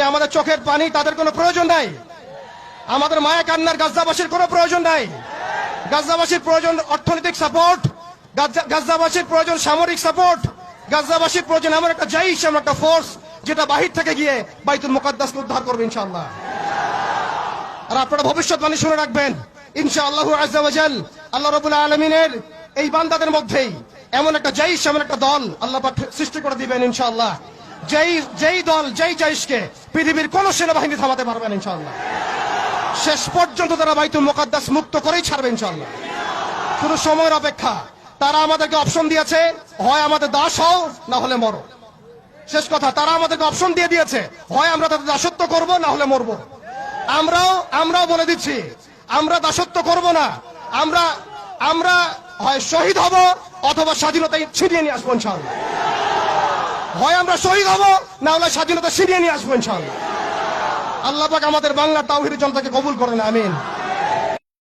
আমি আমাদের চোখের পানি তাদের কোনো প্রয়োজন নাই, আমাদের মায়া কান্নার গাজাবাসীর কোনো প্রয়োজন নাই। গাজাবাসীর প্রয়োজন অর্থনৈতিক সাপোর্ট, গাজাবাসীর প্রয়োজন সামরিক সাপোর্ট, গাজাবাসীর প্রয়োজন এমন একটা জাইশ, এমন একটা ফোর্স যেটা বাহির থেকে গিয়ে বাইতুল মুকাদ্দাসকে উদ্ধার করবে ইনশাআল্লাহ। আর আপনারা ভবিষ্যৎবাণী শুনে রাখবেন, ইনশাআল্লাহ আযজা ওয়া জাল আল্লাহ রাব্বুল আলামিনের এই বান্দাদের মধ্যেই এমন একটা জাইশ, এমন একটা দল আল্লাহ পাক সৃষ্টি করে দিবেন ইনশাআল্লাহ, যেই দল, যেই জাইশকে পৃথিবীর কোন সেনাবাহিনী থামাতে পারবে না ইনশাআল্লাহ। শেষ পর্যন্ত তারা বাইতুল মুকাদ্দাস মুক্ত করেই ছাড়বে ইনশাআল্লাহ। শুধু সময়ের অপেক্ষা। তারা আমাদেরকে অপশন দিয়েছে, হয় আমাদের দাস হও না হলে মরো। শেষ কথা, তারা আমাদেরকে অপশন দিয়ে দিয়েছে, হয় আমরা তাদের দাসত্ব করব না হলে মরবো। আমরাও বলে দিচ্ছি, আমরা দাসত্ব করব না, আমরা হয় শহীদ হব অথবা স্বাধীনতা ছিনিয়ে নিয়ে আসবো ইনশাআল্লাহ। হয় আমরা শহীদ হব না হলে স্বাধীনতা ছিনিয়ে নিয়ে আসবো ইনশাআল্লাহ। আল্লাহ পাক আমাদের বাংলার তাওহীদের জনতাকে কবুল করেন, আমিন।